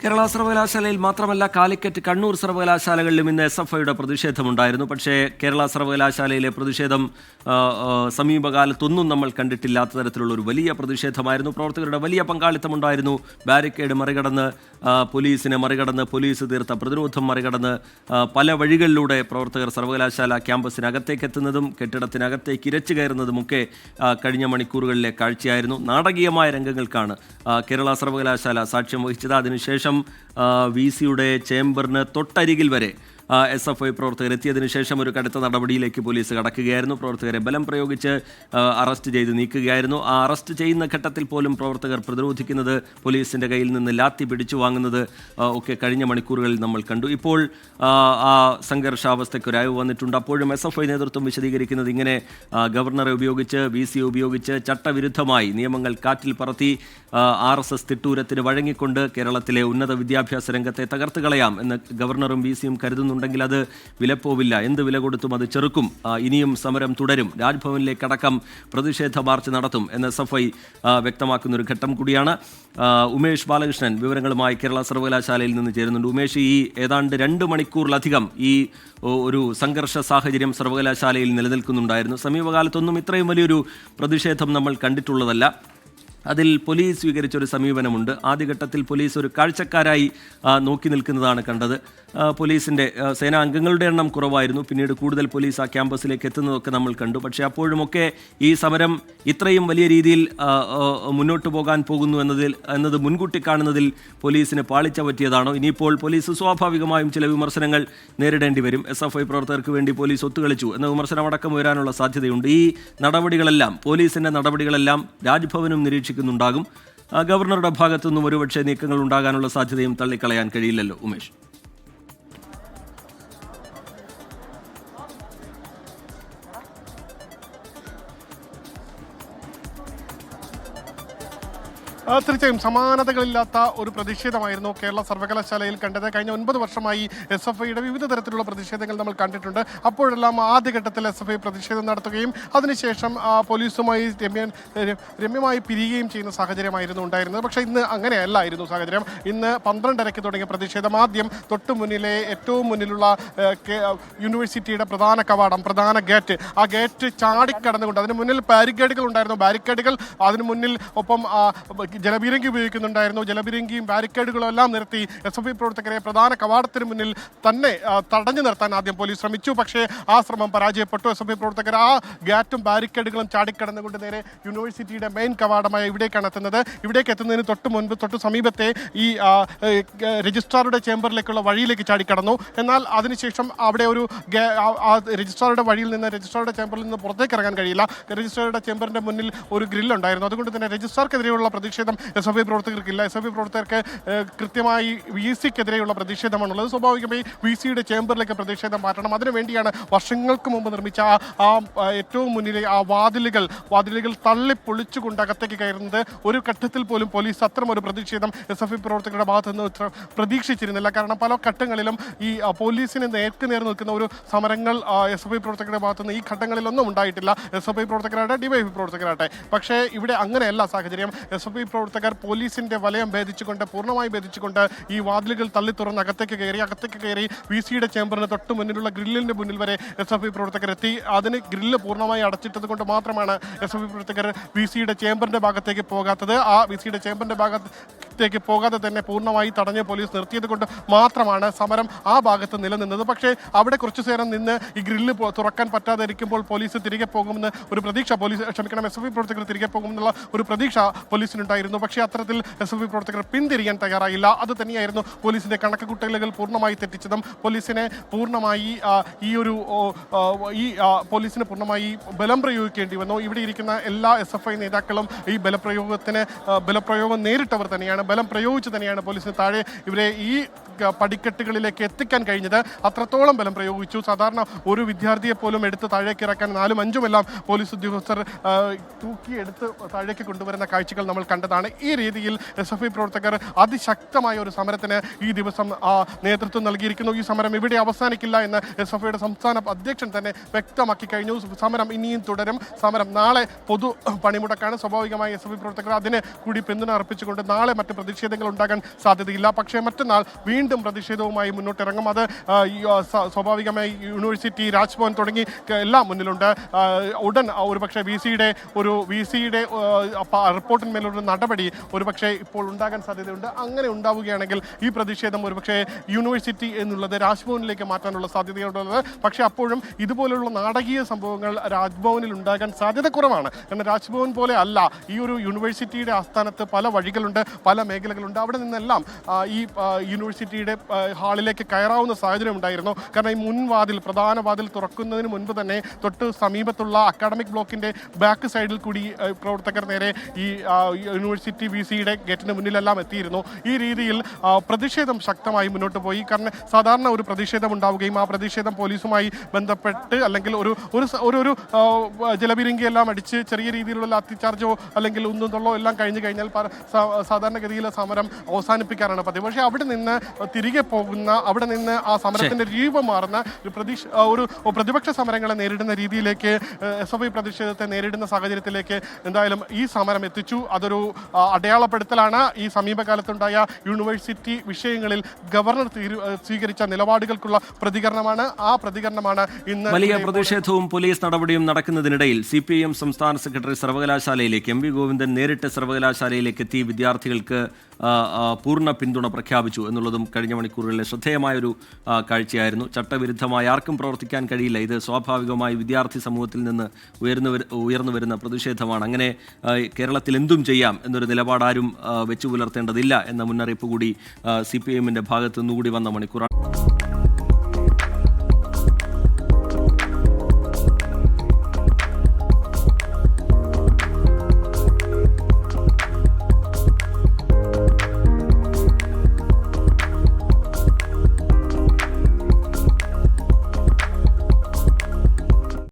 കേരള സർവകലാശാലയിൽ മാത്രമല്ല കാലിക്കറ്റ്, കണ്ണൂർ സർവകലാശാലകളിലും ഇന്ന് SFIയുടെ പ്രതിഷേധമുണ്ടായിരുന്നു. പക്ഷേ കേരള സർവകലാശാലയിലെ പ്രതിഷേധം സമീപകാലത്തൊന്നും നമ്മൾ കണ്ടിട്ടില്ലാത്ത തരത്തിലുള്ള ഒരു വലിയ പ്രതിഷേധമായിരുന്നു. പ്രവർത്തകരുടെ വലിയ പങ്കാളിത്തമുണ്ടായിരുന്നു. ബാരിക്കേഡ് മറികടന്ന്, പോലീസിനെ മറികടന്ന്, പോലീസ് തീർത്ത പ്രതിരോധം മറികടന്ന് പല വഴികളിലൂടെ പ്രവർത്തകർ സർവകലാശാല ക്യാമ്പസിനകത്തേക്ക് എത്തുന്നതും കെട്ടിടത്തിനകത്തേക്ക് ഇരച്ചു കയറുന്നതുമൊക്കെ കഴിഞ്ഞ മണിക്കൂറുകളിലെ കാഴ്ചയായിരുന്നു. നാടകീയമായ രംഗങ്ങൾക്കാണ് കേരള സർവകലാശാല സാക്ഷ്യം വഹിച്ചത്. അതിനുശേഷം VCയുടെ ചേംബറിന് തൊട്ടരികിൽ വരെ SFI പ്രവർത്തകർ എത്തിയതിനു ശേഷം ഒരു കടുത്ത നടപടിയിലേക്ക് പോലീസ് കടക്കുകയായിരുന്നു. പ്രവർത്തകരെ ബലം പ്രയോഗിച്ച് അറസ്റ്റ് ചെയ്ത് നീക്കുകയായിരുന്നു. ആ അറസ്റ്റ് ചെയ്യുന്ന ഘട്ടത്തിൽ പോലും പ്രവർത്തകർ പ്രതിരോധിക്കുന്നത്, പോലീസിൻ്റെ കയ്യിൽ നിന്ന് ലാത്തി പിടിച്ചു വാങ്ങുന്നത് ഒക്കെ കഴിഞ്ഞ മണിക്കൂറുകളിൽ നമ്മൾ കണ്ടു. ഇപ്പോൾ ആ സംഘർഷാവസ്ഥയ്ക്ക് ഒരയവ് വന്നിട്ടുണ്ട്. അപ്പോഴും SFI നേതൃത്വം വിശദീകരിക്കുന്നത് ഇങ്ങനെ ഗവർണറെ ഉപയോഗിച്ച്, VCയെ ഉപയോഗിച്ച് ചട്ടവിരുദ്ധമായി നിയമങ്ങൾ കാറ്റിൽ പറത്തി RSS തിട്ടൂരത്തിന് വഴങ്ങിക്കൊണ്ട് കേരളത്തിലെ ഉന്നത വിദ്യാഭ്യാസ രംഗത്തെ തകർത്ത് കളയാം എന്ന് ഗവർണറും VCയും കരുതുന്നുണ്ടെങ്കിൽ അത് വിലപ്പോവില്ല. എന്ത് വില കൊടുത്തും അത് ചെറുക്കും. ഇനിയും സമരം തുടരും. രാജ്ഭവനിലേക്കടക്കം പ്രതിഷേധ മാർച്ച് നടത്തും എന്ന് SFI വ്യക്തമാക്കുന്നൊരു ഘട്ടം കൂടിയാണ്. ഉമേഷ് ബാലകൃഷ്ണൻ വിവരങ്ങളുമായി കേരള സർവകലാശാലയിൽ നിന്ന് ചേരുന്നുണ്ട്. ഉമേഷ്, ഈ ഏതാണ്ട് 2 മണിക്കൂറിലധികം ഈ ഒരു സംഘർഷ സാഹചര്യം സർവകലാശാലയിൽ നിലനിൽക്കുന്നുണ്ടായിരുന്നു. സമീപകാലത്തൊന്നും ഇത്രയും വലിയൊരു പ്രതിഷേധം നമ്മൾ കണ്ടിട്ടുള്ളതല്ല. അതിൽ പോലീസ് സ്വീകരിച്ചൊരു സമീപനമുണ്ട്. ആദ്യഘട്ടത്തിൽ പോലീസ് ഒരു കാഴ്ചക്കാരായി നോക്കി നിൽക്കുന്നതാണ് കണ്ടത്. പോലീസിൻ്റെ സേനാ അംഗങ്ങളുടെ എണ്ണം കുറവായിരുന്നു. പിന്നീട് കൂടുതൽ പോലീസ് ആ ക്യാമ്പസിലേക്ക് എത്തുന്നതൊക്കെ നമ്മൾ കണ്ടു. പക്ഷേ അപ്പോഴുമൊക്കെ ഈ സമരം ഇത്രയും വലിയ രീതിയിൽ മുന്നോട്ട് പോകാൻ പോകുന്നു എന്നത് മുൻകൂട്ടി കാണുന്നതിൽ പോലീസിന് പാളിച്ച പറ്റിയതാണോ? ഇനിയിപ്പോൾ പോലീസ് സ്വാഭാവികമായും ചില വിമർശനങ്ങൾ നേരിടേണ്ടി വരും. SFI പ്രവർത്തകർക്ക് വേണ്ടി പോലീസ് ഒത്തുകളിച്ചു എന്ന വിമർശനമടക്കം വരാനുള്ള സാധ്യതയുണ്ട്. ഈ നടപടികളെല്ലാം, പോലീസിൻ്റെ നടപടികളെല്ലാം രാജ്ഭവനും നിരീക്ഷിക്കുന്നുണ്ടാകും. ഗവർണറുടെ ഭാഗത്തുനിന്നും ഒരുപക്ഷെ നീക്കങ്ങൾ ഉണ്ടാകാനുള്ള സാധ്യതയും തള്ളിക്കളയാൻ കഴിയില്ലല്ലോ ഉമേഷ്. തീർച്ചയായും സമാനതകളില്ലാത്ത ഒരു പ്രതിഷേധമായിരുന്നു കേരള സർവകലാശാലയിൽ കണ്ടത്. കഴിഞ്ഞ 9 വർഷമായി SFIയുടെ വിവിധ തരത്തിലുള്ള പ്രതിഷേധങ്ങൾ നമ്മൾ കണ്ടിട്ടുണ്ട്. അപ്പോഴെല്ലാം ആദ്യഘട്ടത്തിൽ SFI പ്രതിഷേധം നടത്തുകയും അതിനുശേഷം പോലീസുമായി രമ്യമായി പിരിയുകയും ചെയ്യുന്ന സാഹചര്യമായിരുന്നു ഉണ്ടായിരുന്നത്. പക്ഷേ ഇന്ന് അങ്ങനെയല്ലായിരുന്നു സാഹചര്യം. ഇന്ന് 12:30 തുടങ്ങിയ പ്രതിഷേധം ആദ്യം തൊട്ട് മുന്നിലെ ഏറ്റവും മുന്നിലുള്ള യൂണിവേഴ്സിറ്റിയുടെ പ്രധാന കവാടം, പ്രധാന ഗേറ്റ്, ആ ഗേറ്റ് ചാടിക്കടന്നുകൊണ്ട് അതിന് മുന്നിൽ ബാരിക്കേഡുകൾ ഉണ്ടായിരുന്നു. ബാരിക്കേഡുകൾ അതിന് മുന്നിൽ ഒപ്പം ജലബീരങ്കി ഉപയോഗിക്കുന്നുണ്ടായിരുന്നു. ജലബീരങ്കിയും ബാരിക്കേഡുകളും എല്ലാം നിർത്തി SFI പ്രവർത്തകരെ പ്രധാന കവാടത്തിന് മുന്നിൽ തന്നെ തടഞ്ഞു നിർത്താൻ ആദ്യം പോലീസ് ശ്രമിച്ചു. പക്ഷേ ആ ശ്രമം പരാജയപ്പെട്ടു. SFI പ്രവർത്തകർ ആ ഗേറ്റും ബാരിക്കേഡുകളും ചാടിക്കടന്നുകൊണ്ട് നേരെ യൂണിവേഴ്സിറ്റിയുടെ മെയിൻ കവാടമായ ഇവിടേക്കാണ് എത്തുന്നത്. ഇവിടേക്ക് എത്തുന്നതിന് തൊട്ട് സമീപത്തെ ഈ രജിസ്ട്രാറുടെ ചേംബറിലേക്കുള്ള വഴിയിലേക്ക് ചാടിക്കടന്നു. എന്നാൽ അതിനുശേഷം അവിടെ ഒരു രജിസ്ട്രാറുടെ വഴിയിൽ നിന്ന്, രജിസ്ട്രാറുടെ ചേംബറിൽ നിന്ന് പുറത്തേക്ക് ഇറങ്ങാൻ കഴിയില്ല. രജിസ്ട്രാറുടെ ചേംബറിന്റെ മുന്നിൽ ഒരു ഗ്രില്ലുണ്ടായിരുന്നു. അതുകൊണ്ട് തന്നെ രജിസ്ട്രാർക്കെതിരെയുള്ള പ്രതിഷേധം SFI പ്രവർത്തകർക്കില്ല. SFI പ്രവർത്തകർക്ക് കൃത്യമായി VCക്കെതിരെയുള്ള പ്രതിഷേധമാണുള്ളത്. സ്വാഭാവികമായി VCയുടെ ചേംബറിലേക്ക് പ്രതിഷേധം മാറ്റണം. അതിനുവേണ്ടിയാണ് വർഷങ്ങൾക്ക് മുമ്പ് നിർമ്മിച്ച ഏറ്റവും മുന്നിലെ ആ വാതിലുകൾ തള്ളിപ്പൊളിച്ചുകൊണ്ട് അകത്തേക്ക് കയറുന്നത്. ഒരു ഘട്ടത്തിൽ പോലും പോലീസ് അത്തരം ഒരു പ്രതിഷേധം SFI പ്രവർത്തകരുടെ ഭാഗത്ത് നിന്ന് പ്രതീക്ഷിച്ചിരുന്നില്ല. കാരണം പല ഘട്ടങ്ങളിലും ഈ പോലീസിന് നേർക്കുനേർ നിൽക്കുന്ന ഒരു സമരങ്ങൾ SFI പ്രവർത്തകരുടെ ഭാഗത്തു നിന്ന് ഈ ഘട്ടങ്ങളിലൊന്നും ഉണ്ടായിട്ടില്ല. SFI പ്രവർത്തകരാട്ടെ, DYFI പ്രവർത്തകരാട്ടെ. പക്ഷേ ഇവിടെ അങ്ങനെയല്ല സാഹചര്യം. SFI പ്രവർത്തകർ പോലീസിന്റെ വലയം പൂർണ്ണമായി ഭേദിച്ചുകൊണ്ട് ഈ വാതിലുകൾ തള്ളി തുറന്ന് അകത്തേക്ക് കയറി VCയുടെ ചേംബറിന് തൊട്ട് മുന്നിലുള്ള ഗ്രില്ലിന്റെ മുന്നിൽ വരെ SFI പ്രവർത്തകർ എത്തി. അതിന് ഗ്രില്ല് പൂർണ്ണമായി അടച്ചിട്ടത് കൊണ്ട് മാത്രമാണ് SFI പ്രവർത്തകർ VCയുടെ ചേംബറിന്റെ ഭാഗത്തേക്ക് പോകാത്തത്. ആ VCയുടെ ചേംബറിന്റെ ഭാഗത്തേക്ക് പോകാതെ തന്നെ പൂർണ്ണമായി തടഞ്ഞ് പോലീസ് നിർത്തിയത് കൊണ്ട് മാത്രമാണ് സമരം ആ ഭാഗത്ത് നിലനിന്നത്. പക്ഷേ അവിടെ കുറച്ചു നേരം നിന്ന് ഈ ഗ്രില്ല് തുറക്കാൻ പറ്റാതെ ഇരിക്കുമ്പോൾ പോലീസ് തിരികെ പോകുമെന്ന് ഒരു പ്രതീക്ഷ, SFI പ്രവർത്തകർ തിരികെ പോകുമെന്നുള്ള ഒരു പ്രതീക്ഷ പോലീസിനുണ്ടായിരുന്നു. പക്ഷേ അത്തരത്തിൽ SFI പ്രവർത്തകർ പിന്തിരിയാൻ തയ്യാറായില്ല. അത് തന്നെയായിരുന്നു പോലീസിന്റെ കണക്കുകൂട്ടലുകൾ പൂർണ്ണമായി തെറ്റിച്ചതും പോലീസിനെ പൂർണ്ണമായി ബലം പ്രയോഗിക്കേണ്ടി വന്നു. ഇവിടെ ഇരിക്കുന്ന എല്ലാ SFI നേതാക്കളും ഈ ബലപ്രയോഗം നേരിട്ടവർ തന്നെയാണ്. ബലം പ്രയോഗിച്ച് തന്നെയാണ് പോലീസിന് താഴെ ഇവരെ ഈ പടിക്കെട്ടുകളിലേക്ക് എത്തിക്കാൻ കഴിഞ്ഞത് അത്രത്തോളം ബലം പ്രയോഗിച്ചു. സാധാരണ ഒരു വിദ്യാർത്ഥിയെ പോലും എടുത്ത് താഴേക്ക് ഇറക്കാൻ 4ഉം 5ഉം എല്ലാം പോലീസ് ഉദ്യോഗസ്ഥർ തൂക്കിയെടുത്ത് താഴേക്ക് കൊണ്ടുവരുന്ന കാഴ്ചകൾ നമ്മൾ കണ്ടതാണ്. ഈ രീതിയിൽ SFI പ്രവർത്തകർ അതിശക്തമായ ഒരു സമരത്തിന് ഈ ദിവസം നേതൃത്വം നൽകിയിരിക്കുന്നു. ഈ സമരം ഇവിടെ അവസാനിക്കില്ല എന്ന് SFIയുടെ സംസ്ഥാന അധ്യക്ഷൻ തന്നെ വ്യക്തമാക്കി കഴിഞ്ഞു. സമരം ഇനിയും തുടരും. സമരം നാളെ പൊതു പണിമുടക്കാണ്. സ്വാഭാവികമായി SFI പ്രവർത്തകർ അതിന് കൂടി പിന്തുണ അർപ്പിച്ചുകൊണ്ട് നാളെ മറ്റ് പ്രതിഷേധങ്ങൾ ഉണ്ടാകാൻ സാധ്യതയില്ല. പക്ഷേ മറ്റന്നാൾ വീണ്ടും പ്രതിഷേധവുമായി മുന്നോട്ടിറങ്ങും. അത് സ്വാഭാവികമായി യൂണിവേഴ്സിറ്റി, രാജ്ഭവൻ തുടങ്ങി എല്ലാം മുന്നിലുണ്ട്. ഉടൻ ഒരുപക്ഷെ വി സിയുടെ റിപ്പോർട്ടിന്മേലൊരു നടപടി ഒരുപക്ഷെ ഇപ്പോൾ ഉണ്ടാകാൻ സാധ്യതയുണ്ട്. അങ്ങനെ ഉണ്ടാവുകയാണെങ്കിൽ ഈ പ്രതിഷേധം ഒരുപക്ഷെ യൂണിവേഴ്സിറ്റി എന്നുള്ളത് രാജ്ഭവനിലേക്ക് മാറ്റാനുള്ള സാധ്യതയുള്ളത്. പക്ഷേ അപ്പോഴും ഇതുപോലുള്ള നാടകീയ സംഭവങ്ങൾ രാജ്ഭവനിൽ ഉണ്ടാകാൻ സാധ്യത കുറവാണ്. കാരണം രാജ്ഭവൻ പോലെ അല്ല ഈ ഒരു യൂണിവേഴ്സിറ്റിയുടെ ആസ്ഥാനത്ത് പല വഴികളുണ്ട്, പല മേഖലകളുണ്ട്. അവിടെ നിന്നെല്ലാം ഈ യൂണിവേഴ്സിറ്റിയുടെ ഹാളിലേക്ക് കയറാവുന്ന സാഹചര്യം ഉണ്ടായിരുന്നു. കാരണം ഈ പ്രധാന വാതിൽ തുറക്കുന്നതിന് മുൻപ് തന്നെ തൊട്ട് സമീപത്തുള്ള അക്കാഡമിക് ബ്ലോക്കിന്റെ ബാക്ക് സൈഡിൽ കൂടി പ്രവർത്തകർ നേരെ ഈ യൂണിവേഴ്സിറ്റി VCയുടെ ഗേറ്റിന് മുന്നിലെല്ലാം എത്തിയിരുന്നു. ഈ രീതിയിൽ പ്രതിഷേധം ശക്തമായി മുന്നോട്ട് പോയി. കാരണം സാധാരണ ഒരു പ്രതിഷേധം ഉണ്ടാവുകയും ആ പ്രതിഷേധം പോലീസുമായി ബന്ധപ്പെട്ട് അല്ലെങ്കിൽ ഒരു ജലബിരിങ്കിയെല്ലാം അടിച്ച് ചെറിയ രീതിയിലുള്ള ലാത്തിചാർജോ അല്ലെങ്കിൽ ഉന്തുതള്ളോ എല്ലാം കഴിഞ്ഞു കഴിഞ്ഞാൽ സാധാരണഗതിയിൽ സമരം അവസാനിപ്പിക്കാറാണ് പതിവ്. പക്ഷേ അവിടെ നിന്ന് തിരികെ പോകുന്ന, അവിടെ നിന്ന് ആ സമരത്തിന്റെ രൂപം മാറുന്ന ഒരു പ്രതിപക്ഷ സമരങ്ങളെ നേരിടുന്ന രീതിയിലേക്ക് SFI പ്രതിഷേധത്തെ നേരിടുന്ന സാഹചര്യത്തിലേക്ക് എന്തായാലും ഈ സമരം എത്തിച്ചു. അതൊരു അടയാളപ്പെടുത്തലാണ്. ഈ സമീപകാലത്തുണ്ടായ യൂണിവേഴ്സിറ്റി വിഷയങ്ങളിൽ ഗവർണർ സ്വീകരിച്ച നിലപാടുകൾക്കുള്ള പ്രതികരണമാണ്. ആ പ്രതികരണമാണ് ഇന്ന് വലിയ പ്രതിഷേധവും പോലീസ് നടപടിയും നടക്കുന്നതിനിടയിൽ CPIM സംസ്ഥാന സെക്രട്ടറി സർവകലാശാലയിലേക്ക് MV ഗോവിന്ദൻ നേരിട്ട് സർവകലാശാലയിലേക്ക് എത്തി വിദ്യാർത്ഥികൾക്ക് പൂർണ്ണ പിന്തുണ പ്രഖ്യാപിച്ചു എന്നുള്ളതും കഴിഞ്ഞ മണിക്കൂറുകളിലെ ശ്രദ്ധേയമായൊരു കാഴ്ചയായിരുന്നു. ചട്ടവിരുദ്ധമായി ആർക്കും പ്രവർത്തിക്കാൻ കഴിയില്ല. ഇത് സ്വാഭാവികമായി വിദ്യാർത്ഥി സമൂഹത്തിൽ നിന്ന് ഉയർന്നു വരുന്ന പ്രതിഷേധമാണ്. അങ്ങനെ കേരളത്തിൽ എന്തും ചെയ്യാം എന്നൊരു നിലപാട് ആരും വെച്ചു പുലർത്തേണ്ടതില്ല എന്ന മുന്നറിയിപ്പ് കൂടി CPIMന്റെ ഭാഗത്തു നിന്നുകൂടി വന്ന മണിക്കൂറാണ്.